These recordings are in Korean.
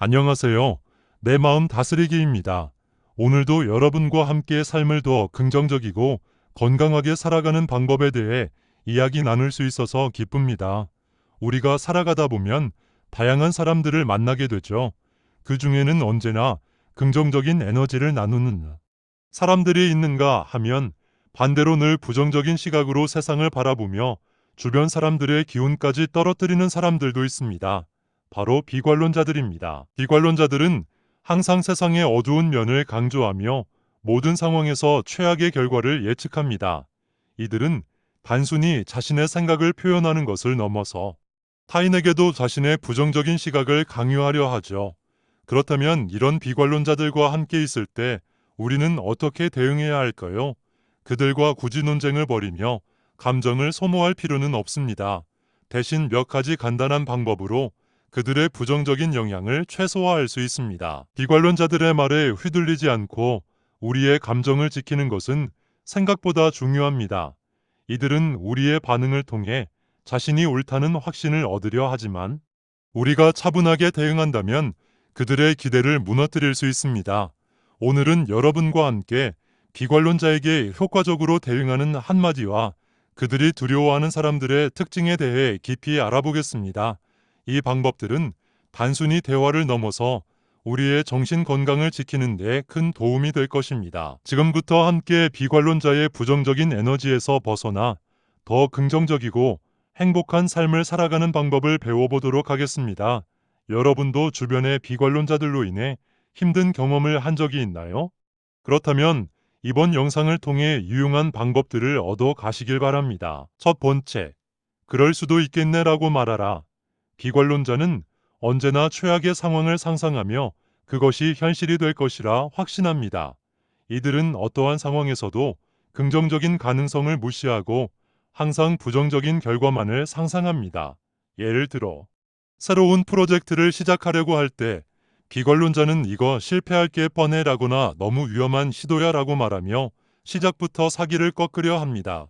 안녕하세요. 내 마음 다스리기입니다. 오늘도 여러분과 함께 삶을 더 긍정적이고 건강하게 살아가는 방법에 대해 이야기 나눌 수 있어서 기쁩니다. 우리가 살아가다 보면 다양한 사람들을 만나게 되죠. 그 중에는 언제나 긍정적인 에너지를 나누는 사람들이 있는가 하면 반대로 늘 부정적인 시각으로 세상을 바라보며 주변 사람들의 기운까지 떨어뜨리는 사람들도 있습니다. 바로 비관론자들입니다. 비관론자들은 항상 세상의 어두운 면을 강조하며 모든 상황에서 최악의 결과를 예측합니다. 이들은 단순히 자신의 생각을 표현하는 것을 넘어서 타인에게도 자신의 부정적인 시각을 강요하려 하죠. 그렇다면 이런 비관론자들과 함께 있을 때 우리는 어떻게 대응해야 할까요? 그들과 굳이 논쟁을 벌이며 감정을 소모할 필요는 없습니다. 대신 몇 가지 간단한 방법으로 그들의 부정적인 영향을 최소화할 수 있습니다. 비관론자들의 말에 휘둘리지 않고 우리의 감정을 지키는 것은 생각보다 중요합니다. 이들은 우리의 반응을 통해 자신이 옳다는 확신을 얻으려 하지만 우리가 차분하게 대응한다면 그들의 기대를 무너뜨릴 수 있습니다. 오늘은 여러분과 함께 비관론자에게 효과적으로 대응하는 한마디와 그들이 두려워하는 사람들의 특징에 대해 깊이 알아보겠습니다. 이 방법들은 단순히 대화를 넘어서 우리의 정신 건강을 지키는 데 큰 도움이 될 것입니다. 지금부터 함께 비관론자의 부정적인 에너지에서 벗어나 더 긍정적이고 행복한 삶을 살아가는 방법을 배워보도록 하겠습니다. 여러분도 주변의 비관론자들로 인해 힘든 경험을 한 적이 있나요? 그렇다면 이번 영상을 통해 유용한 방법들을 얻어 가시길 바랍니다. 첫 번째, 그럴 수도 있겠네라고 말하라. 비관론자는 언제나 최악의 상황을 상상하며 그것이 현실이 될 것이라 확신합니다. 이들은 어떠한 상황에서도 긍정적인 가능성을 무시하고 항상 부정적인 결과만을 상상합니다. 예를 들어, 새로운 프로젝트를 시작하려고 할 때 비관론자는 이거 실패할 게 뻔해라거나 너무 위험한 시도야라고 말하며 시작부터 사기를 꺾으려 합니다.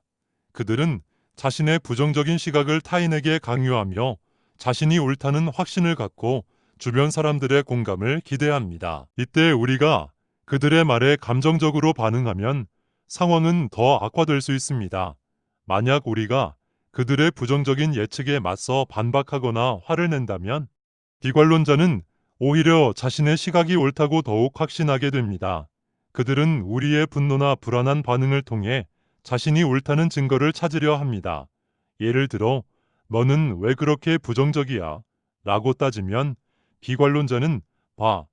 그들은 자신의 부정적인 시각을 타인에게 강요하며 자신이 옳다는 확신을 갖고 주변 사람들의 공감을 기대합니다. 이때 우리가 그들의 말에 감정적으로 반응하면 상황은 더 악화될 수 있습니다. 만약 우리가 그들의 부정적인 예측에 맞서 반박하거나 화를 낸다면 비관론자는 오히려 자신의 시각이 옳다고 더욱 확신하게 됩니다. 그들은 우리의 분노나 불안한 반응을 통해 자신이 옳다는 증거를 찾으려 합니다. 예를 들어, 너는 왜 그렇게 부정적이야? 라고 따지면 비관론자는 봐,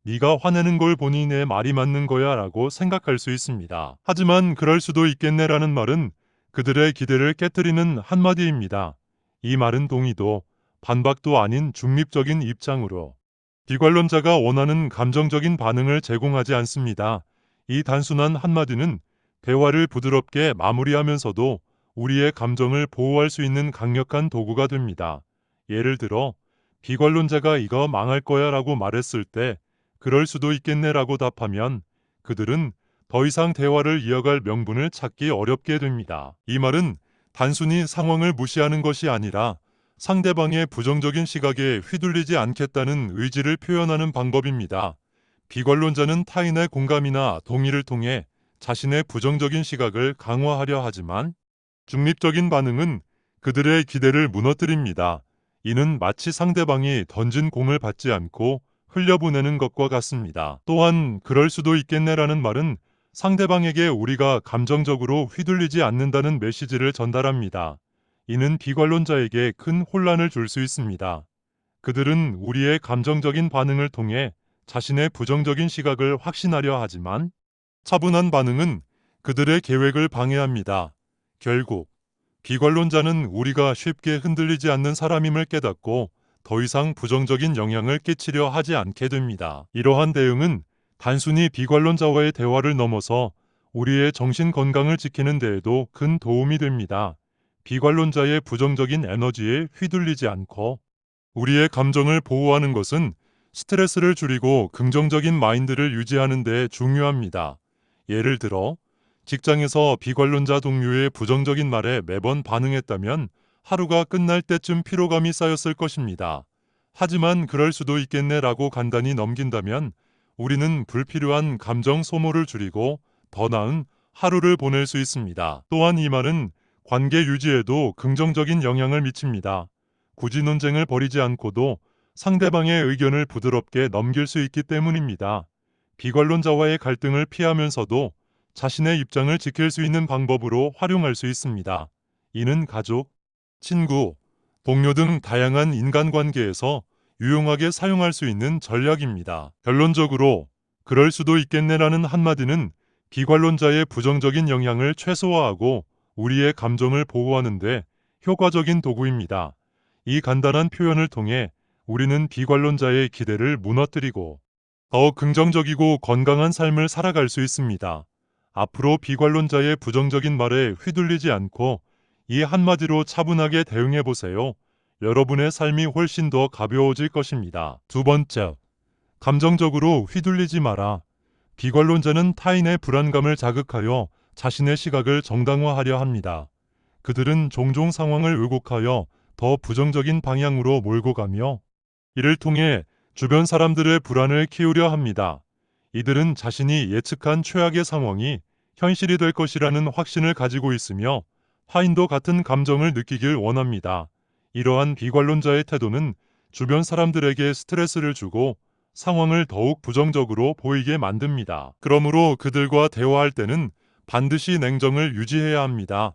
네가 화내는 걸 보니 내 말이 맞는 거야 라고 생각할 수 있습니다. 하지만 그럴 수도 있겠네라는 말은 그들의 기대를 깨뜨리는 한마디입니다. 이 말은 동의도 반박도 아닌 중립적인 입장으로 비관론자가 원하는 감정적인 반응을 제공하지 않습니다. 이 단순한 한마디는 대화를 부드럽게 마무리하면서도 우리의 감정을 보호할 수 있는 강력한 도구가 됩니다. 예를 들어, 비관론자가 이거 망할 거야 라고 말했을 때 그럴 수도 있겠네 라고 답하면 그들은 더 이상 대화를 이어갈 명분을 찾기 어렵게 됩니다. 이 말은 단순히 상황을 무시하는 것이 아니라 상대방의 부정적인 시각에 휘둘리지 않겠다는 의지를 표현하는 방법입니다. 비관론자는 타인의 공감이나 동의를 통해 자신의 부정적인 시각을 강화하려 하지만 중립적인 반응은 그들의 기대를 무너뜨립니다. 이는 마치 상대방이 던진 공을 받지 않고 흘려보내는 것과 같습니다. 또한 그럴 수도 있겠네라는 말은 상대방에게 우리가 감정적으로 휘둘리지 않는다는 메시지를 전달합니다. 이는 비관론자에게 큰 혼란을 줄 수 있습니다. 그들은 우리의 감정적인 반응을 통해 자신의 부정적인 시각을 확신하려 하지만 차분한 반응은 그들의 계획을 방해합니다. 결국 비관론자는 우리가 쉽게 흔들리지 않는 사람임을 깨닫고 더 이상 부정적인 영향을 끼치려 하지 않게 됩니다. 이러한 대응은 단순히 비관론자와의 대화를 넘어서 우리의 정신 건강을 지키는 데에도 큰 도움이 됩니다. 비관론자의 부정적인 에너지에 휘둘리지 않고 우리의 감정을 보호하는 것은 스트레스를 줄이고 긍정적인 마인드를 유지하는 데 중요합니다. 예를 들어, 직장에서 비관론자 동료의 부정적인 말에 매번 반응했다면 하루가 끝날 때쯤 피로감이 쌓였을 것입니다. 하지만 그럴 수도 있겠네라고 간단히 넘긴다면 우리는 불필요한 감정 소모를 줄이고 더 나은 하루를 보낼 수 있습니다. 또한 이 말은 관계 유지에도 긍정적인 영향을 미칩니다. 굳이 논쟁을 벌이지 않고도 상대방의 의견을 부드럽게 넘길 수 있기 때문입니다. 비관론자와의 갈등을 피하면서도 자신의 입장을 지킬 수 있는 방법으로 활용할 수 있습니다. 이는 가족, 친구, 동료 등 다양한 인간관계에서 유용하게 사용할 수 있는 전략입니다. 결론적으로 그럴 수도 있겠네라는 한마디는 비관론자의 부정적인 영향을 최소화하고 우리의 감정을 보호하는 데 효과적인 도구입니다. 이 간단한 표현을 통해 우리는 비관론자의 기대를 무너뜨리고 더 긍정적이고 건강한 삶을 살아갈 수 있습니다. 앞으로 비관론자의 부정적인 말에 휘둘리지 않고 이 한마디로 차분하게 대응해 보세요. 여러분의 삶이 훨씬 더 가벼워질 것입니다. 두 번째, 감정적으로 휘둘리지 마라. 비관론자는 타인의 불안감을 자극하여 자신의 시각을 정당화하려 합니다. 그들은 종종 상황을 왜곡하여 더 부정적인 방향으로 몰고 가며 이를 통해 주변 사람들의 불안을 키우려 합니다. 이들은 자신이 예측한 최악의 상황이 현실이 될 것이라는 확신을 가지고 있으며 타인도 같은 감정을 느끼길 원합니다. 이러한 비관론자의 태도는 주변 사람들에게 스트레스를 주고 상황을 더욱 부정적으로 보이게 만듭니다. 그러므로 그들과 대화할 때는 반드시 냉정을 유지해야 합니다.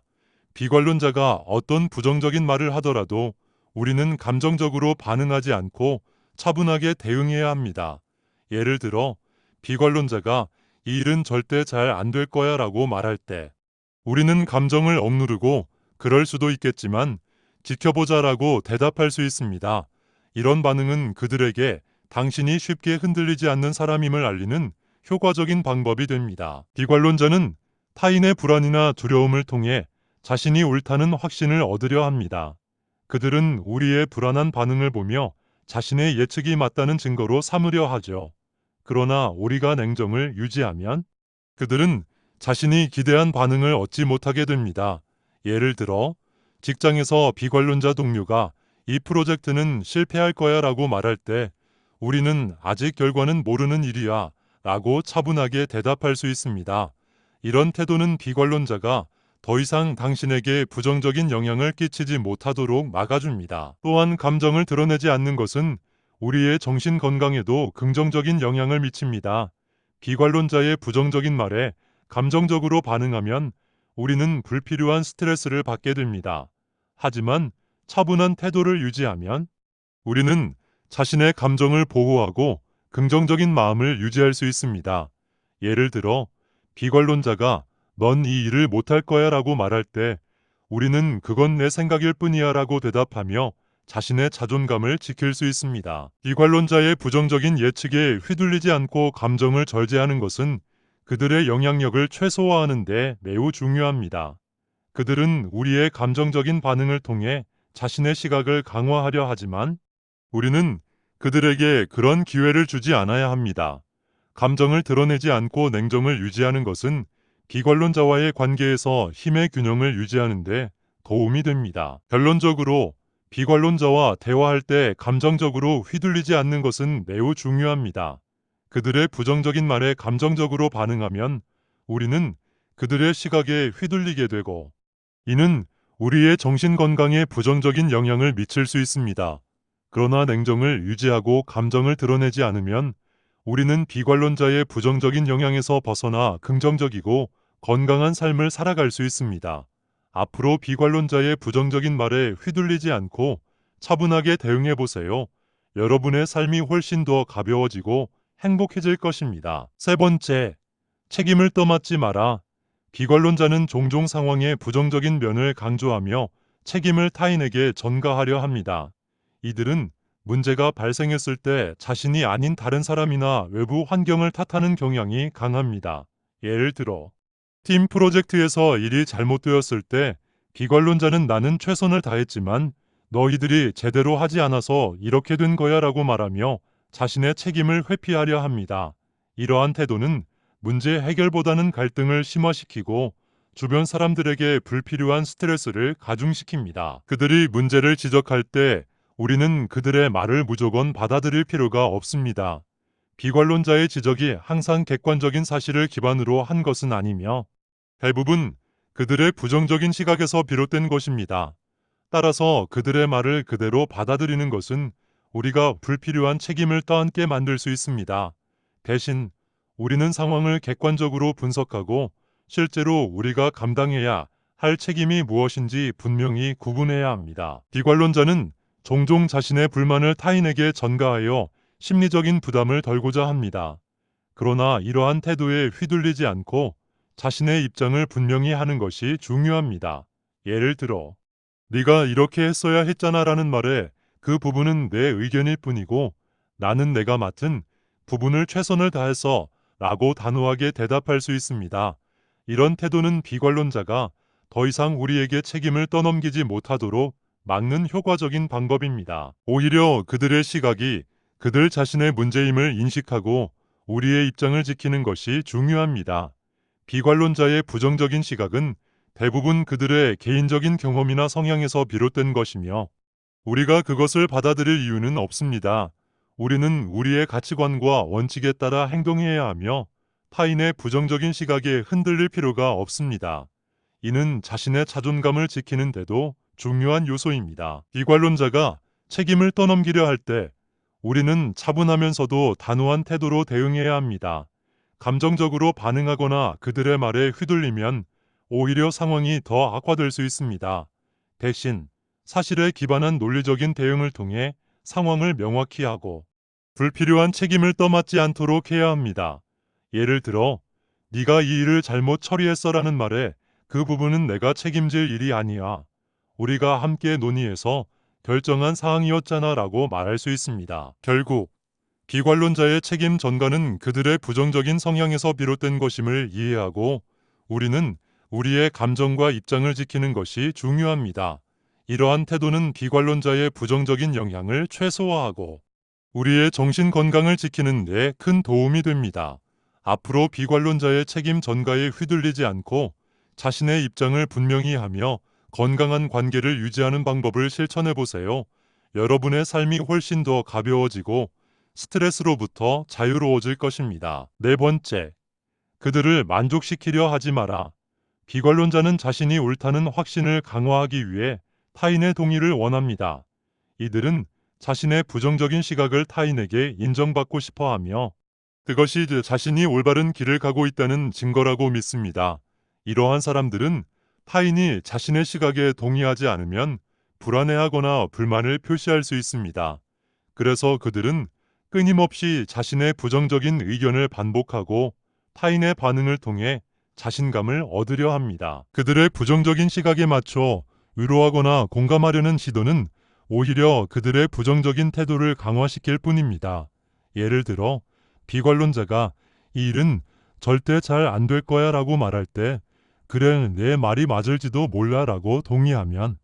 비관론자가 어떤 부정적인 말을 하더라도 우리는 감정적으로 반응하지 않고 차분하게 대응해야 합니다. 예를 들어 비관론자가 이 일은 절대 잘 안 될 거야 라고 말할 때 우리는 감정을 억누르고 그럴 수도 있겠지만 지켜보자라고 대답할 수 있습니다. 이런 반응은 그들에게 당신이 쉽게 흔들리지 않는 사람임을 알리는 효과적인 방법이 됩니다. 비관론자는 타인의 불안이나 두려움을 통해 자신이 옳다는 확신을 얻으려 합니다. 그들은 우리의 불안한 반응을 보며 자신의 예측이 맞다는 증거로 삼으려 하죠. 그러나 우리가 냉정을 유지하면 그들은 자신이 기대한 반응을 얻지 못하게 됩니다. 예를 들어 직장에서 비관론자 동료가 이 프로젝트는 실패할 거야 라고 말할 때 우리는 아직 결과는 모르는 일이야 라고 차분하게 대답할 수 있습니다. 이런 태도는 비관론자가 더 이상 당신에게 부정적인 영향을 끼치지 못하도록 막아줍니다. 또한 감정을 드러내지 않는 것은 우리의 정신 건강에도 긍정적인 영향을 미칩니다. 비관론자의 부정적인 말에 감정적으로 반응하면 우리는 불필요한 스트레스를 받게 됩니다. 하지만 차분한 태도를 유지하면 우리는 자신의 감정을 보호하고 긍정적인 마음을 유지할 수 있습니다. 예를 들어 비관론자가 넌 이 일을 못할 거야 라고 말할 때 우리는 그건 내 생각일 뿐이야 라고 대답하며 자신의 자존감을 지킬 수 있습니다. 비관론자의 부정적인 예측에 휘둘리지 않고 감정을 절제하는 것은 그들의 영향력을 최소화하는 데 매우 중요합니다. 그들은 우리의 감정적인 반응을 통해 자신의 시각을 강화하려 하지만 우리는 그들에게 그런 기회를 주지 않아야 합니다. 감정을 드러내지 않고 냉정을 유지하는 것은 비관론자와의 관계에서 힘의 균형을 유지하는 데 도움이 됩니다. 결론적으로 비관론자와 대화할 때 감정적으로 휘둘리지 않는 것은 매우 중요합니다. 그들의 부정적인 말에 감정적으로 반응하면 우리는 그들의 시각에 휘둘리게 되고 이는 우리의 정신 건강에 부정적인 영향을 미칠 수 있습니다. 그러나 냉정을 유지하고 감정을 드러내지 않으면 우리는 비관론자의 부정적인 영향에서 벗어나 긍정적이고 건강한 삶을 살아갈 수 있습니다. 앞으로 비관론자의 부정적인 말에 휘둘리지 않고 차분하게 대응해 보세요. 여러분의 삶이 훨씬 더 가벼워지고 행복해질 것입니다. 세 번째, 책임을 떠맡지 마라. 비관론자는 종종 상황의 부정적인 면을 강조하며 책임을 타인에게 전가하려 합니다. 이들은 문제가 발생했을 때 자신이 아닌 다른 사람이나 외부 환경을 탓하는 경향이 강합니다. 예를 들어 팀 프로젝트에서 일이 잘못되었을 때 비관론자는 나는 최선을 다했지만 너희들이 제대로 하지 않아서 이렇게 된 거야 라고 말하며 자신의 책임을 회피하려 합니다. 이러한 태도는 문제 해결보다는 갈등을 심화시키고 주변 사람들에게 불필요한 스트레스를 가중시킵니다. 그들이 문제를 지적할 때 우리는 그들의 말을 무조건 받아들일 필요가 없습니다. 비관론자의 지적이 항상 객관적인 사실을 기반으로 한 것은 아니며 대부분 그들의 부정적인 시각에서 비롯된 것입니다. 따라서 그들의 말을 그대로 받아들이는 것은 우리가 불필요한 책임을 떠안게 만들 수 있습니다. 대신 우리는 상황을 객관적으로 분석하고 실제로 우리가 감당해야 할 책임이 무엇인지 분명히 구분해야 합니다. 비관론자는 종종 자신의 불만을 타인에게 전가하여 심리적인 부담을 덜고자 합니다. 그러나 이러한 태도에 휘둘리지 않고 자신의 입장을 분명히 하는 것이 중요합니다. 예를 들어, 네가 이렇게 했어야 했잖아 라는 말에 그 부분은 내 의견일 뿐이고 나는 내가 맡은 부분을 최선을 다해서 라고 단호하게 대답할 수 있습니다. 이런 태도는 비관론자가 더 이상 우리에게 책임을 떠넘기지 못하도록 막는 효과적인 방법입니다. 오히려 그들의 시각이 그들 자신의 문제임을 인식하고 우리의 입장을 지키는 것이 중요합니다. 비관론자의 부정적인 시각은 대부분 그들의 개인적인 경험이나 성향에서 비롯된 것이며 우리가 그것을 받아들일 이유는 없습니다. 우리는 우리의 가치관과 원칙에 따라 행동해야 하며 타인의 부정적인 시각에 흔들릴 필요가 없습니다. 이는 자신의 자존감을 지키는 데도 중요한 요소입니다. 비관론자가 책임을 떠넘기려 할 때 우리는 차분하면서도 단호한 태도로 대응해야 합니다. 감정적으로 반응하거나 그들의 말에 휘둘리면 오히려 상황이 더 악화될 수 있습니다. 대신 사실에 기반한 논리적인 대응을 통해 상황을 명확히 하고 불필요한 책임을 떠맡지 않도록 해야 합니다. 예를 들어, 네가 이 일을 잘못 처리했어라는 말에 그 부분은 내가 책임질 일이 아니야. 우리가 함께 논의해서 결정한 사항이었잖아 라고 말할 수 있습니다. 결국 비관론자의 책임 전가는 그들의 부정적인 성향에서 비롯된 것임을 이해하고 우리는 우리의 감정과 입장을 지키는 것이 중요합니다. 이러한 태도는 비관론자의 부정적인 영향을 최소화하고 우리의 정신 건강을 지키는 데 큰 도움이 됩니다. 앞으로 비관론자의 책임 전가에 휘둘리지 않고 자신의 입장을 분명히 하며 건강한 관계를 유지하는 방법을 실천해 보세요. 여러분의 삶이 훨씬 더 가벼워지고 스트레스로부터 자유로워질 것입니다. 네 번째, 그들을 만족시키려 하지 마라. 비관론자는 자신이 옳다는 확신을 강화하기 위해 타인의 동의를 원합니다. 이들은 자신의 부정적인 시각을 타인에게 인정받고 싶어 하며 그것이 자신이 올바른 길을 가고 있다는 증거라고 믿습니다. 이러한 사람들은 타인이 자신의 시각에 동의하지 않으면 불안해하거나 불만을 표시할 수 있습니다. 그래서 그들은 끊임없이 자신의 부정적인 의견을 반복하고 타인의 반응을 통해 자신감을 얻으려 합니다. 그들의 부정적인 시각에 맞춰 위로하거나 공감하려는 시도는 오히려 그들의 부정적인 태도를 강화시킬 뿐입니다. 예를 들어 비관론자가 이 일은 절대 잘 안 될 거야 라고 말할 때 그래 내 말이 맞을지도 몰라 라고 동의하면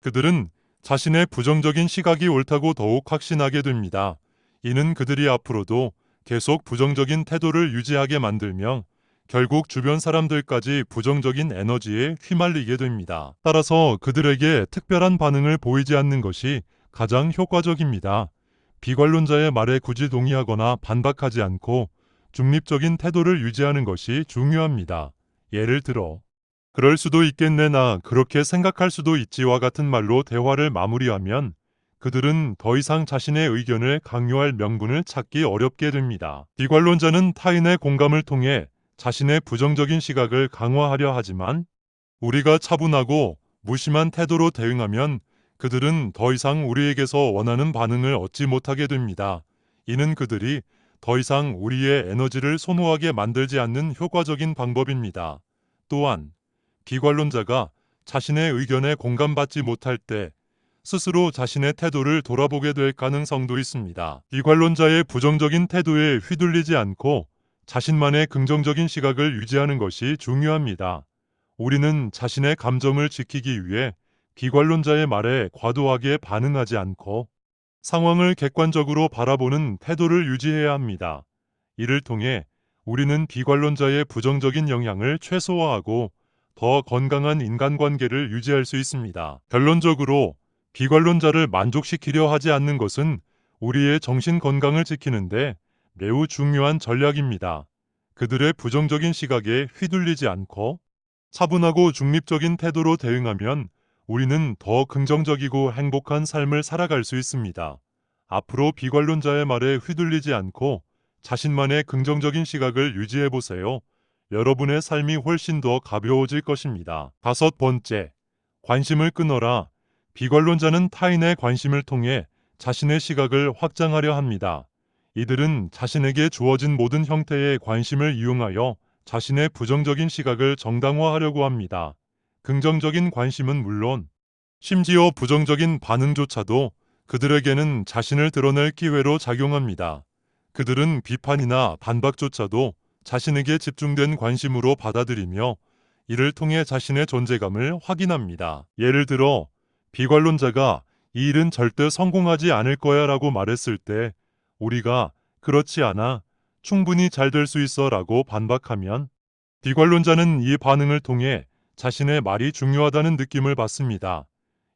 그들은 자신의 부정적인 시각이 옳다고 더욱 확신하게 됩니다. 이는 그들이 앞으로도 계속 부정적인 태도를 유지하게 만들며 결국 주변 사람들까지 부정적인 에너지에 휘말리게 됩니다. 따라서 그들에게 특별한 반응을 보이지 않는 것이 가장 효과적입니다. 비관론자의 말에 굳이 동의하거나 반박하지 않고 중립적인 태도를 유지하는 것이 중요합니다. 예를 들어, 그럴 수도 있겠네 나 그렇게 생각할 수도 있지와 같은 말로 대화를 마무리하면 그들은 더 이상 자신의 의견을 강요할 명분을 찾기 어렵게 됩니다. 비관론자는 타인의 공감을 통해 자신의 부정적인 시각을 강화하려 하지만 우리가 차분하고 무심한 태도로 대응하면 그들은 더 이상 우리에게서 원하는 반응을 얻지 못하게 됩니다. 이는 그들이 더 이상 우리의 에너지를 소모하게 만들지 않는 효과적인 방법입니다. 또한 비관론자가 자신의 의견에 공감받지 못할 때 스스로 자신의 태도를 돌아보게 될 가능성도 있습니다. 비관론자의 부정적인 태도에 휘둘리지 않고 자신만의 긍정적인 시각을 유지하는 것이 중요합니다. 우리는 자신의 감정을 지키기 위해 비관론자의 말에 과도하게 반응하지 않고 상황을 객관적으로 바라보는 태도를 유지해야 합니다. 이를 통해 우리는 비관론자의 부정적인 영향을 최소화하고 더 건강한 인간관계를 유지할 수 있습니다. 결론적으로 비관론자를 만족시키려 하지 않는 것은 우리의 정신 건강을 지키는데 매우 중요한 전략입니다. 그들의 부정적인 시각에 휘둘리지 않고 차분하고 중립적인 태도로 대응하면 우리는 더 긍정적이고 행복한 삶을 살아갈 수 있습니다. 앞으로 비관론자의 말에 휘둘리지 않고 자신만의 긍정적인 시각을 유지해 보세요. 여러분의 삶이 훨씬 더 가벼워질 것입니다. 5번째, 관심을 끊어라. 비관론자는 타인의 관심을 통해 자신의 시각을 확장하려 합니다. 이들은 자신에게 주어진 모든 형태의 관심을 이용하여 자신의 부정적인 시각을 정당화하려고 합니다. 긍정적인 관심은 물론 심지어 부정적인 반응조차도 그들에게는 자신을 드러낼 기회로 작용합니다. 그들은 비판이나 반박조차도 자신에게 집중된 관심으로 받아들이며 이를 통해 자신의 존재감을 확인합니다. 예를 들어 비관론자가 이 일은 절대 성공하지 않을 거야 라고 말했을 때 우리가 그렇지 않아, 충분히 잘 될 수 있어 라고 반박하면 비관론자는 이 반응을 통해 자신의 말이 중요하다는 느낌을 받습니다.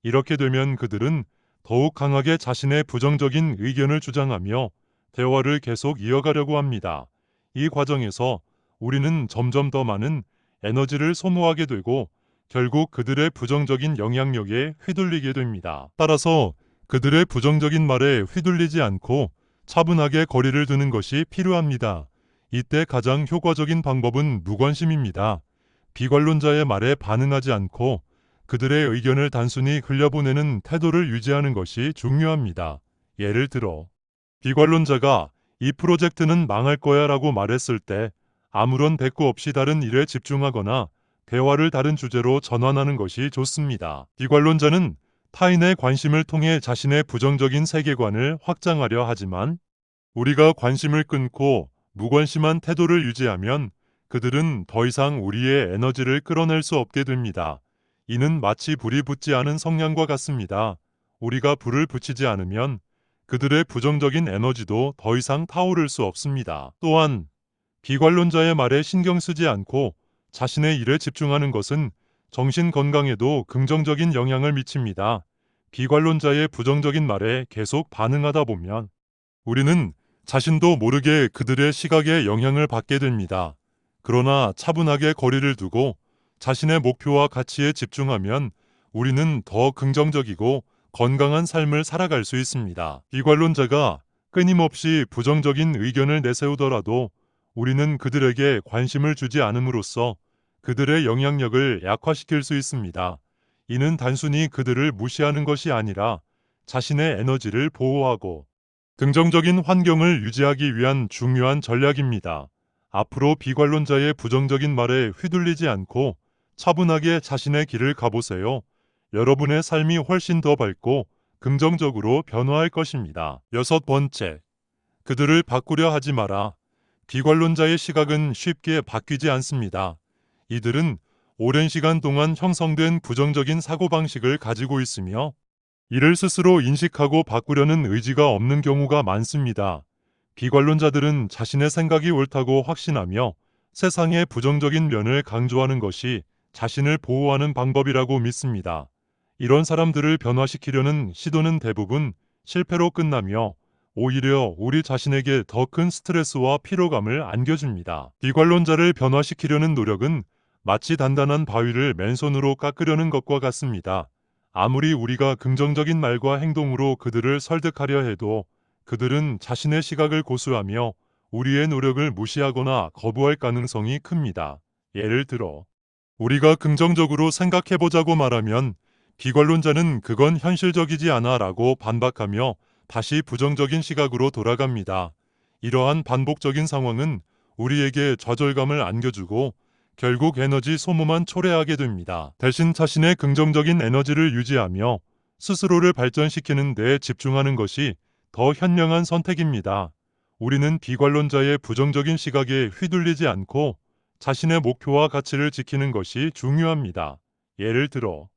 이렇게 되면 그들은 더욱 강하게 자신의 부정적인 의견을 주장하며 대화를 계속 이어가려고 합니다. 이 과정에서 우리는 점점 더 많은 에너지를 소모하게 되고 결국 그들의 부정적인 영향력에 휘둘리게 됩니다. 따라서 그들의 부정적인 말에 휘둘리지 않고 차분하게 거리를 두는 것이 필요합니다. 이때 가장 효과적인 방법은 무관심입니다. 비관론자의 말에 반응하지 않고 그들의 의견을 단순히 흘려보내는 태도를 유지하는 것이 중요합니다. 예를 들어 비관론자가 이 프로젝트는 망할 거야 라고 말했을 때 아무런 대꾸 없이 다른 일에 집중하거나 대화를 다른 주제로 전환하는 것이 좋습니다. 비관론자는 타인의 관심을 통해 자신의 부정적인 세계관을 확장하려 하지만 우리가 관심을 끊고 무관심한 태도를 유지하면 그들은 더 이상 우리의 에너지를 끌어낼 수 없게 됩니다. 이는 마치 불이 붙지 않은 성냥과 같습니다. 우리가 불을 붙이지 않으면 그들의 부정적인 에너지도 더 이상 타오를 수 없습니다. 또한 비관론자의 말에 신경 쓰지 않고 자신의 일에 집중하는 것은 정신 건강에도 긍정적인 영향을 미칩니다. 비관론자의 부정적인 말에 계속 반응하다 보면 우리는 자신도 모르게 그들의 시각에 영향을 받게 됩니다. 그러나 차분하게 거리를 두고 자신의 목표와 가치에 집중하면 우리는 더 긍정적이고 건강한 삶을 살아갈 수 있습니다. 비관론자가 끊임없이 부정적인 의견을 내세우더라도 우리는 그들에게 관심을 주지 않음으로써 그들의 영향력을 약화시킬 수 있습니다. 이는 단순히 그들을 무시하는 것이 아니라 자신의 에너지를 보호하고 긍정적인 환경을 유지하기 위한 중요한 전략입니다. 앞으로 비관론자의 부정적인 말에 휘둘리지 않고 차분하게 자신의 길을 가보세요. 여러분의 삶이 훨씬 더 밝고 긍정적으로 변화할 것입니다. 6번째, 그들을 바꾸려 하지 마라. 비관론자의 시각은 쉽게 바뀌지 않습니다. 이들은 오랜 시간 동안 형성된 부정적인 사고방식을 가지고 있으며 이를 스스로 인식하고 바꾸려는 의지가 없는 경우가 많습니다. 비관론자들은 자신의 생각이 옳다고 확신하며 세상의 부정적인 면을 강조하는 것이 자신을 보호하는 방법이라고 믿습니다. 이런 사람들을 변화시키려는 시도는 대부분 실패로 끝나며 오히려 우리 자신에게 더 큰 스트레스와 피로감을 안겨줍니다. 비관론자를 변화시키려는 노력은 마치 단단한 바위를 맨손으로 깎으려는 것과 같습니다. 아무리 우리가 긍정적인 말과 행동으로 그들을 설득하려 해도 그들은 자신의 시각을 고수하며 우리의 노력을 무시하거나 거부할 가능성이 큽니다. 예를 들어 우리가 긍정적으로 생각해보자고 말하면 비관론자는 그건 현실적이지 않아 라고 반박하며 다시 부정적인 시각으로 돌아갑니다. 이러한 반복적인 상황은 우리에게 좌절감을 안겨주고 결국 에너지 소모만 초래하게 됩니다. 대신 자신의 긍정적인 에너지를 유지하며 스스로를 발전시키는 데 집중하는 것이 더 현명한 선택입니다. 우리는 비관론자의 부정적인 시각에 휘둘리지 않고 자신의 목표와 가치를 지키는 것이 중요합니다. 예를 들어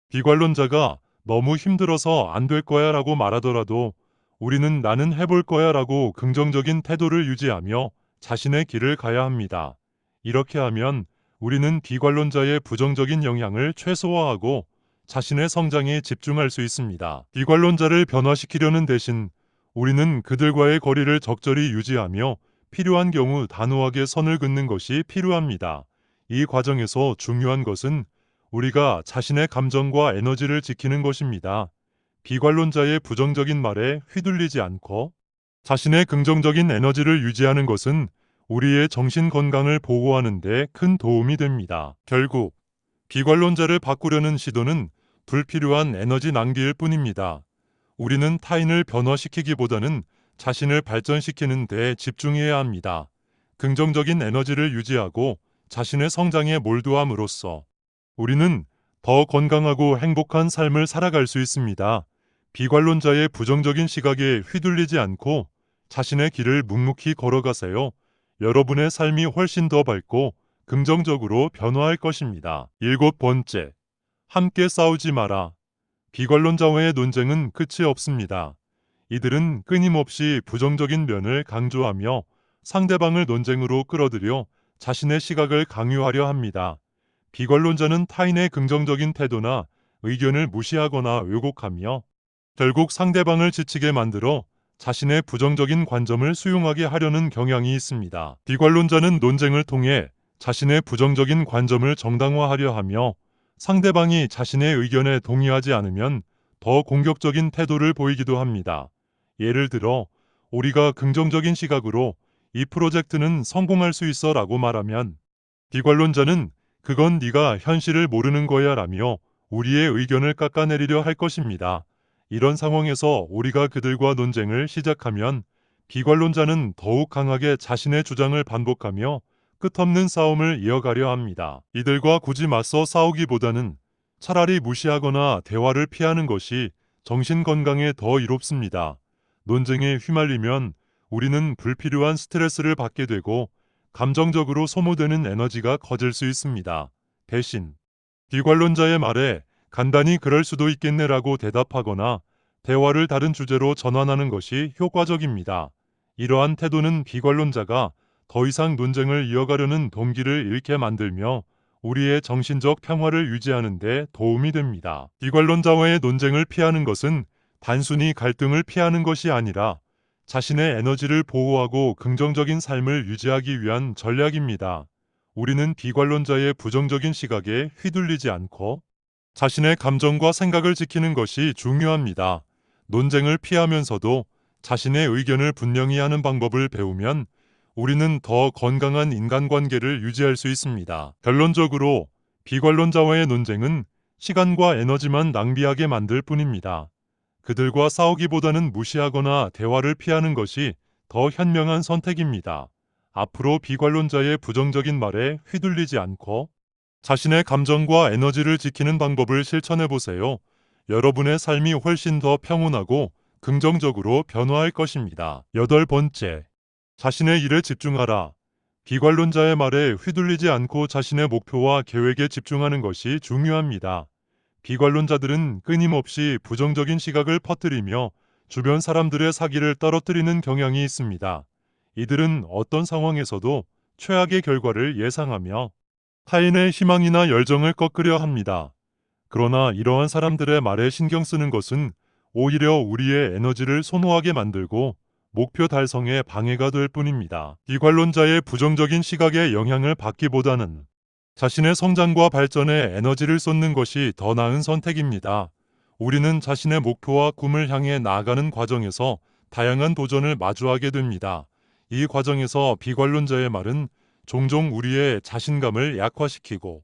비관론자가 너무 힘들어서 안 될 거야 라고 말하더라도 우리는 나는 해볼 거야 라고 긍정적인 태도를 유지하며 자신의 길을 가야 합니다. 이렇게 하면 우리는 비관론자의 부정적인 영향을 최소화하고 자신의 성장에 집중할 수 있습니다. 비관론자를 변화시키려는 대신 우리는 그들과의 거리를 적절히 유지하며 필요한 경우 단호하게 선을 긋는 것이 필요합니다. 이 과정에서 중요한 것은 우리가 자신의 감정과 에너지를 지키는 것입니다. 비관론자의 부정적인 말에 휘둘리지 않고 자신의 긍정적인 에너지를 유지하는 것은 우리의 정신 건강을 보호하는 데 큰 도움이 됩니다. 결국 비관론자를 바꾸려는 시도는 불필요한 에너지 낭비일 뿐입니다. 우리는 타인을 변화시키기보다는 자신을 발전시키는 데 집중해야 합니다. 긍정적인 에너지를 유지하고 자신의 성장에 몰두함으로써 우리는 더 건강하고 행복한 삶을 살아갈 수 있습니다. 비관론자의 부정적인 시각에 휘둘리지 않고 자신의 길을 묵묵히 걸어가세요. 여러분의 삶이 훨씬 더 밝고 긍정적으로 변화할 것입니다. 7번째, 함께 싸우지 마라. 비관론자와의 논쟁은 끝이 없습니다. 이들은 끊임없이 부정적인 면을 강조하며 상대방을 논쟁으로 끌어들여 자신의 시각을 강요하려 합니다. 비관론자는 타인의 긍정적인 태도나 의견을 무시하거나 왜곡하며 결국 상대방을 지치게 만들어 자신의 부정적인 관점을 수용하게 하려는 경향이 있습니다. 비관론자는 논쟁을 통해 자신의 부정적인 관점을 정당화하려 하며 상대방이 자신의 의견에 동의하지 않으면 더 공격적인 태도를 보이기도 합니다. 예를 들어 우리가 긍정적인 시각으로 이 프로젝트는 성공할 수 있어 라고 말하면 비관론자는 그건 네가 현실을 모르는 거야 라며 우리의 의견을 깎아내리려 할 것입니다. 이런 상황에서 우리가 그들과 논쟁을 시작하면 비관론자는 더욱 강하게 자신의 주장을 반복하며 끝없는 싸움을 이어가려 합니다. 이들과 굳이 맞서 싸우기보다는 차라리 무시하거나 대화를 피하는 것이 정신 건강에 더 이롭습니다. 논쟁에 휘말리면 우리는 불필요한 스트레스를 받게 되고 감정적으로 소모되는 에너지가 커질 수 있습니다. 대신 비관론자의 말에 간단히 그럴 수도 있겠네라고 대답하거나 대화를 다른 주제로 전환하는 것이 효과적입니다. 이러한 태도는 비관론자가 더 이상 논쟁을 이어가려는 동기를 잃게 만들며 우리의 정신적 평화를 유지하는 데 도움이 됩니다. 비관론자와의 논쟁을 피하는 것은 단순히 갈등을 피하는 것이 아니라 자신의 에너지를 보호하고 긍정적인 삶을 유지하기 위한 전략입니다. 우리는 비관론자의 부정적인 시각에 휘둘리지 않고 자신의 감정과 생각을 지키는 것이 중요합니다. 논쟁을 피하면서도 자신의 의견을 분명히 하는 방법을 배우면 우리는 더 건강한 인간관계를 유지할 수 있습니다. 결론적으로 비관론자와의 논쟁은 시간과 에너지만 낭비하게 만들 뿐입니다. 그들과 싸우기보다는 무시하거나 대화를 피하는 것이 더 현명한 선택입니다. 앞으로 비관론자의 부정적인 말에 휘둘리지 않고 자신의 감정과 에너지를 지키는 방법을 실천해 보세요. 여러분의 삶이 훨씬 더 평온하고 긍정적으로 변화할 것입니다. 8번째, 자신의 일에 집중하라. 비관론자의 말에 휘둘리지 않고 자신의 목표와 계획에 집중하는 것이 중요합니다. 비관론자들은 끊임없이 부정적인 시각을 퍼뜨리며 주변 사람들의 사기를 떨어뜨리는 경향이 있습니다. 이들은 어떤 상황에서도 최악의 결과를 예상하며 타인의 희망이나 열정을 꺾으려 합니다. 그러나 이러한 사람들의 말에 신경 쓰는 것은 오히려 우리의 에너지를 소모하게 만들고 목표 달성에 방해가 될 뿐입니다. 비관론자의 부정적인 시각에 영향을 받기보다는 자신의 성장과 발전에 에너지를 쏟는 것이 더 나은 선택입니다. 우리는 자신의 목표와 꿈을 향해 나아가는 과정에서 다양한 도전을 마주하게 됩니다. 이 과정에서 비관론자의 말은 종종 우리의 자신감을 약화시키고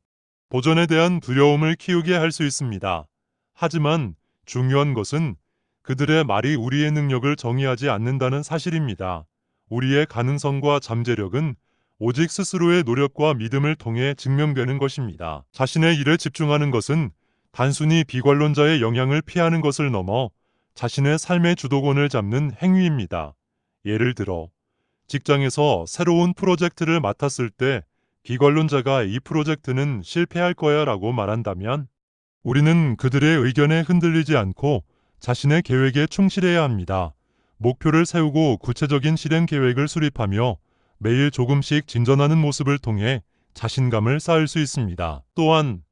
도전에 대한 두려움을 키우게 할 수 있습니다. 하지만 중요한 것은 그들의 말이 우리의 능력을 정의하지 않는다는 사실입니다. 우리의 가능성과 잠재력은 오직 스스로의 노력과 믿음을 통해 증명되는 것입니다. 자신의 일에 집중하는 것은 단순히 비관론자의 영향을 피하는 것을 넘어 자신의 삶의 주도권을 잡는 행위입니다. 예를 들어 직장에서 새로운 프로젝트를 맡았을 때 비관론자가 이 프로젝트는 실패할 거야 라고 말한다면 우리는 그들의 의견에 흔들리지 않고 자신의 계획에 충실해야 합니다. 목표를 세우고 구체적인 실행 계획을 수립하며 매일 조금씩 진전하는 모습을 통해 자신감을 쌓을 수 있습니다. 또한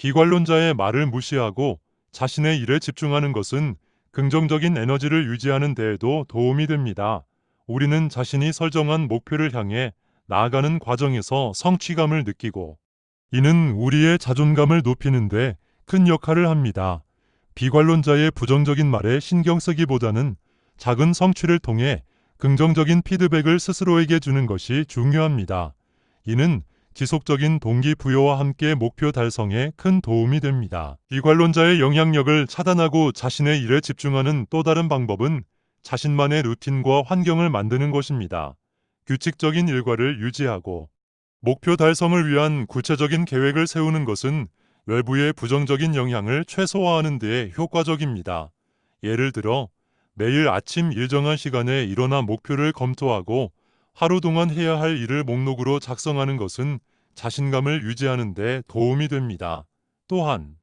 비관론자의 말을 무시하고 자신의 일에 집중하는 것은 긍정적인 에너지를 유지하는 데에도 도움이 됩니다. 우리는 자신이 설정한 목표를 향해 나아가는 과정에서 성취감을 느끼고 이는 우리의 자존감을 높이는 데 큰 역할을 합니다. 비관론자의 부정적인 말에 신경 쓰기보다는 작은 성취를 통해 긍정적인 피드백을 스스로에게 주는 것이 중요합니다. 이는 지속적인 동기부여와 함께 목표 달성에 큰 도움이 됩니다. 비관론자의 영향력을 차단하고 자신의 일에 집중하는 또 다른 방법은 자신만의 루틴과 환경을 만드는 것입니다. 규칙적인 일과를 유지하고 목표 달성을 위한 구체적인 계획을 세우는 것은 외부의 부정적인 영향을 최소화하는 데 효과적입니다. 예를 들어 매일 아침 일정한 시간에 일어나 목표를 검토하고 하루 동안 해야 할 일을 목록으로 작성하는 것은 자신감을 유지하는 데 도움이 됩니다. 또한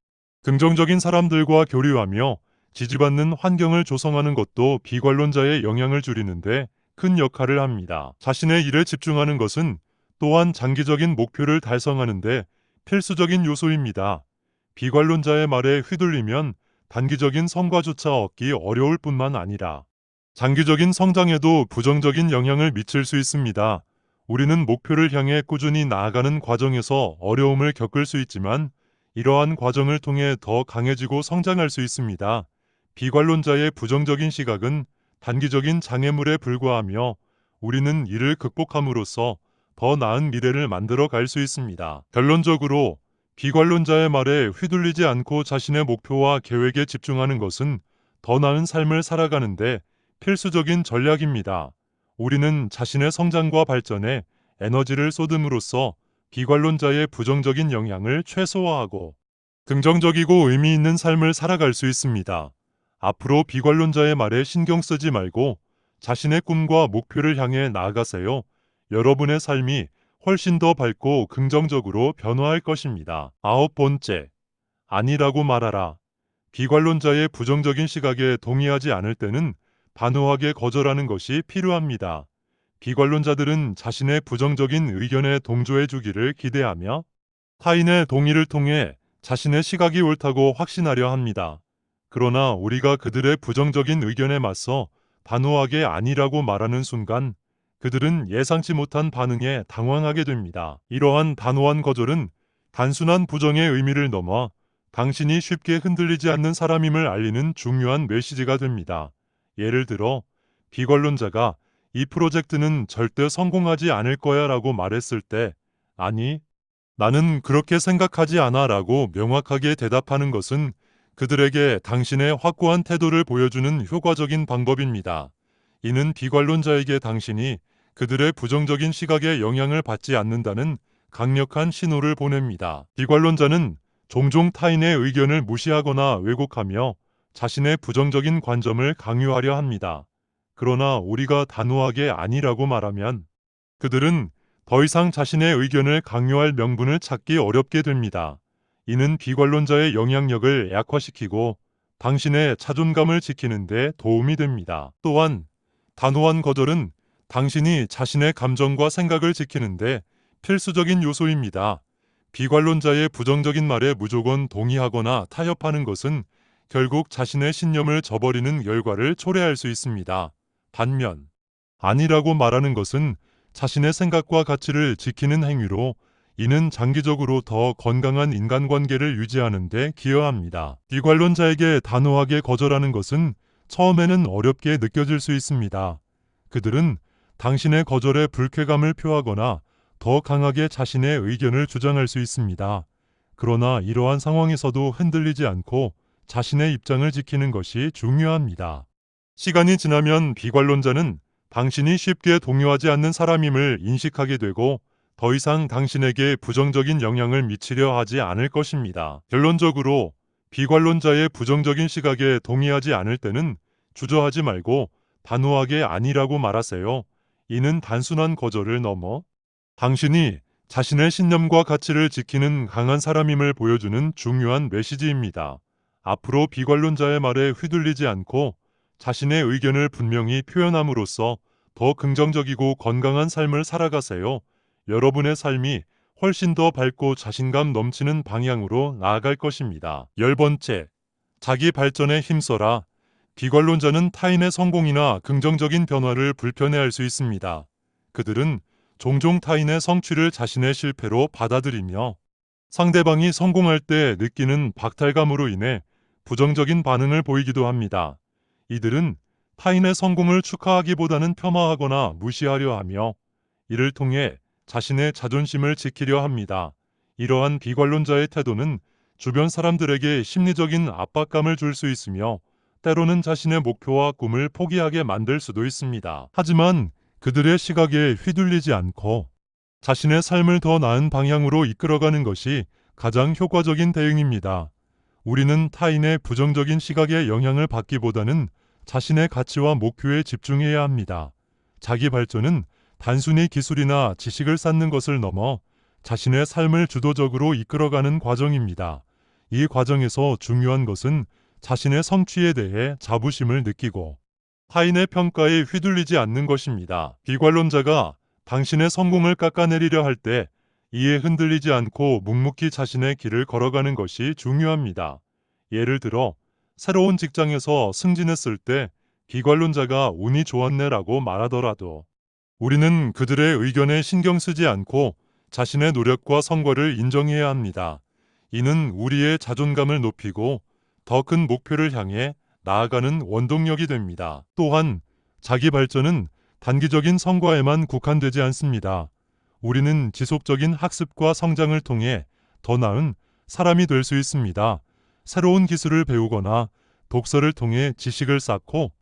긍정적인 사람들과 교류하며 지지받는 환경을 조성하는 것도 비관론자의 영향을 줄이는데 큰 역할을 합니다. 자신의 일에 집중하는 것은 또한 장기적인 목표를 달성하는데 필수적인 요소입니다. 비관론자의 말에 휘둘리면 단기적인 성과조차 얻기 어려울 뿐만 아니라 장기적인 성장에도 부정적인 영향을 미칠 수 있습니다. 우리는 목표를 향해 꾸준히 나아가는 과정에서 어려움을 겪을 수 있지만 이러한 과정을 통해 더 강해지고 성장할 수 있습니다. 비관론자의 부정적인 시각은 단기적인 장애물에 불과하며 우리는 이를 극복함으로써 더 나은 미래를 만들어 갈 수 있습니다. 결론적으로 비관론자의 말에 휘둘리지 않고 자신의 목표와 계획에 집중하는 것은 더 나은 삶을 살아가는데 필수적인 전략입니다. 우리는 자신의 성장과 발전에 에너지를 쏟음으로써 비관론자의 부정적인 영향을 최소화하고 긍정적이고 의미 있는 삶을 살아갈 수 있습니다. 앞으로 비관론자의 말에 신경 쓰지 말고 자신의 꿈과 목표를 향해 나아가세요. 여러분의 삶이 훨씬 더 밝고 긍정적으로 변화할 것입니다. 9번째, 아니라고 말하라. 비관론자의 부정적인 시각에 동의하지 않을 때는 단호하게 거절하는 것이 필요합니다. 비관론자들은 자신의 부정적인 의견에 동조해 주기를 기대하며 타인의 동의를 통해 자신의 시각이 옳다고 확신하려 합니다. 그러나 우리가 그들의 부정적인 의견에 맞서 단호하게 아니라고 말하는 순간 그들은 예상치 못한 반응에 당황하게 됩니다. 이러한 단호한 거절은 단순한 부정의 의미를 넘어 당신이 쉽게 흔들리지 않는 사람임을 알리는 중요한 메시지가 됩니다. 예를 들어 비관론자가 이 프로젝트는 절대 성공하지 않을 거야 라고 말했을 때 아니, 나는 그렇게 생각하지 않아 라고 명확하게 대답하는 것은 그들에게 당신의 확고한 태도를 보여주는 효과적인 방법입니다. 이는 비관론자에게 당신이 그들의 부정적인 시각에 영향을 받지 않는다는 강력한 신호를 보냅니다. 비관론자는 종종 타인의 의견을 무시하거나 왜곡하며 자신의 부정적인 관점을 강요하려 합니다. 그러나 우리가 단호하게 아니라고 말하면 그들은 더 이상 자신의 의견을 강요할 명분을 찾기 어렵게 됩니다. 이는 비관론자의 영향력을 약화시키고 당신의 자존감을 지키는 데 도움이 됩니다. 또한 단호한 거절은 당신이 자신의 감정과 생각을 지키는데 필수적인 요소입니다. 비관론자의 부정적인 말에 무조건 동의하거나 타협하는 것은 결국 자신의 신념을 저버리는 결과를 초래할 수 있습니다. 반면 아니라고 말하는 것은 자신의 생각과 가치를 지키는 행위로 이는 장기적으로 더 건강한 인간관계를 유지하는 데 기여합니다. 비관론자에게 단호하게 거절하는 것은 처음에는 어렵게 느껴질 수 있습니다. 그들은 당신의 거절에 불쾌감을 표하거나 더 강하게 자신의 의견을 주장할 수 있습니다. 그러나 이러한 상황에서도 흔들리지 않고 자신의 입장을 지키는 것이 중요합니다. 시간이 지나면 비관론자는 당신이 쉽게 동요하지 않는 사람임을 인식하게 되고 더 이상 당신에게 부정적인 영향을 미치려 하지 않을 것입니다. 결론적으로 비관론자의 부정적인 시각에 동의하지 않을 때는 주저하지 말고 단호하게 아니라고 말하세요. 이는 단순한 거절을 넘어 당신이 자신의 신념과 가치를 지키는 강한 사람임을 보여주는 중요한 메시지입니다. 앞으로 비관론자의 말에 휘둘리지 않고 자신의 의견을 분명히 표현함으로써 더 긍정적이고 건강한 삶을 살아가세요. 여러분의 삶이 훨씬 더 밝고 자신감 넘치는 방향으로 나아갈 것입니다. 10번째, 자기 발전에 힘써라. 비관론자는 타인의 성공이나 긍정적인 변화를 불편해할 수 있습니다. 그들은 종종 타인의 성취를 자신의 실패로 받아들이며 상대방이 성공할 때 느끼는 박탈감으로 인해 부정적인 반응을 보이기도 합니다. 이들은 타인의 성공을 축하하기보다는 폄하하거나 무시하려 하며 이를 통해 자신의 자존심을 지키려 합니다. 이러한 비관론자의 태도는 주변 사람들에게 심리적인 압박감을 줄 수 있으며 때로는 자신의 목표와 꿈을 포기하게 만들 수도 있습니다. 하지만 그들의 시각에 휘둘리지 않고 자신의 삶을 더 나은 방향으로 이끌어가는 것이 가장 효과적인 대응입니다. 우리는 타인의 부정적인 시각에 영향을 받기보다는 자신의 가치와 목표에 집중해야 합니다. 자기 발전은 단순히 기술이나 지식을 쌓는 것을 넘어 자신의 삶을 주도적으로 이끌어가는 과정입니다. 이 과정에서 중요한 것은 자신의 성취에 대해 자부심을 느끼고 타인의 평가에 휘둘리지 않는 것입니다. 비관론자가 당신의 성공을 깎아내리려 할 때 이에 흔들리지 않고 묵묵히 자신의 길을 걸어가는 것이 중요합니다. 예를 들어 새로운 직장에서 승진했을 때 비관론자가 운이 좋았네라고 말하더라도 우리는 그들의 의견에 신경 쓰지 않고 자신의 노력과 성과를 인정해야 합니다. 이는 우리의 자존감을 높이고 더 큰 목표를 향해 나아가는 원동력이 됩니다. 또한 자기 발전은 단기적인 성과에만 국한되지 않습니다. 우리는 지속적인 학습과 성장을 통해 더 나은 사람이 될 수 있습니다. 새로운 기술을 배우거나 독서를 통해 지식을 쌓고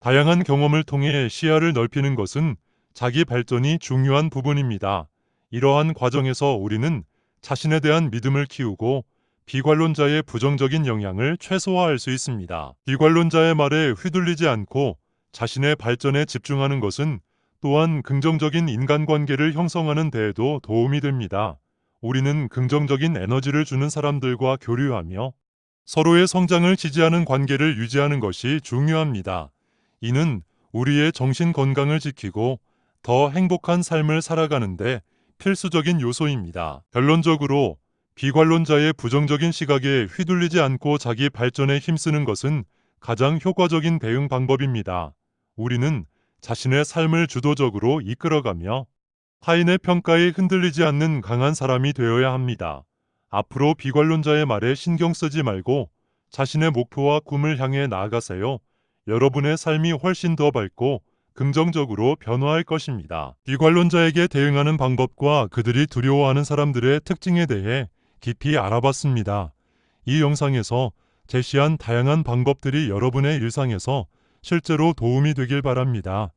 다양한 경험을 통해 시야를 넓히는 것은 자기 발전이 중요한 부분입니다. 이러한 과정에서 우리는 자신에 대한 믿음을 키우고 비관론자의 부정적인 영향을 최소화할 수 있습니다. 비관론자의 말에 휘둘리지 않고 자신의 발전에 집중하는 것은 또한 긍정적인 인간관계를 형성하는 데에도 도움이 됩니다. 우리는 긍정적인 에너지를 주는 사람들과 교류하며 서로의 성장을 지지하는 관계를 유지하는 것이 중요합니다. 이는 우리의 정신 건강을 지키고 더 행복한 삶을 살아가는데 필수적인 요소입니다. 결론적으로 비관론자의 부정적인 시각에 휘둘리지 않고 자기 발전에 힘쓰는 것은 가장 효과적인 대응 방법입니다. 우리는 자신의 삶을 주도적으로 이끌어가며 타인의 평가에 흔들리지 않는 강한 사람이 되어야 합니다. 앞으로 비관론자의 말에 신경 쓰지 말고 자신의 목표와 꿈을 향해 나아가세요. 여러분의 삶이 훨씬 더 밝고 긍정적으로 변화할 것입니다. 비관론자에게 대응하는 방법과 그들이 두려워하는 사람들의 특징에 대해 깊이 알아봤습니다. 이 영상에서 제시한 다양한 방법들이 여러분의 일상에서 실제로 도움이 되길 바랍니다.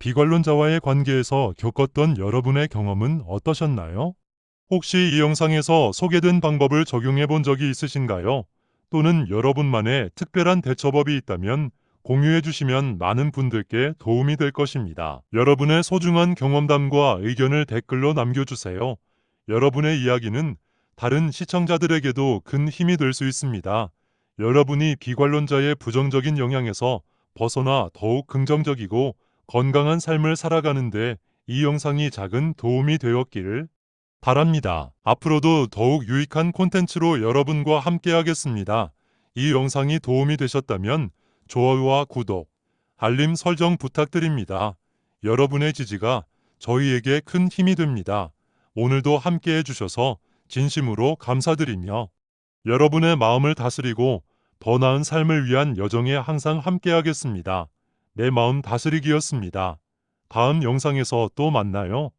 비관론자와의 관계에서 겪었던 여러분의 경험은 어떠셨나요? 혹시 이 영상에서 소개된 방법을 적용해 본 적이 있으신가요? 또는 여러분만의 특별한 대처법이 있다면 공유해 주시면 많은 분들께 도움이 될 것입니다. 여러분의 소중한 경험담과 의견을 댓글로 남겨주세요. 여러분의 이야기는 다른 시청자들에게도 큰 힘이 될 수 있습니다. 여러분이 비관론자의 부정적인 영향에서 벗어나 더욱 긍정적이고 건강한 삶을 살아가는데 이 영상이 작은 도움이 되었기를 바랍니다. 앞으로도 더욱 유익한 콘텐츠로 여러분과 함께 하겠습니다. 이 영상이 도움이 되셨다면 좋아요와 구독, 알림 설정 부탁드립니다. 여러분의 지지가 저희에게 큰 힘이 됩니다. 오늘도 함께 해주셔서 진심으로 감사드리며 여러분의 마음을 다스리고 더 나은 삶을 위한 여정에 항상 함께 하겠습니다. 내 마음 다스리기였습니다. 다음 영상에서 또 만나요.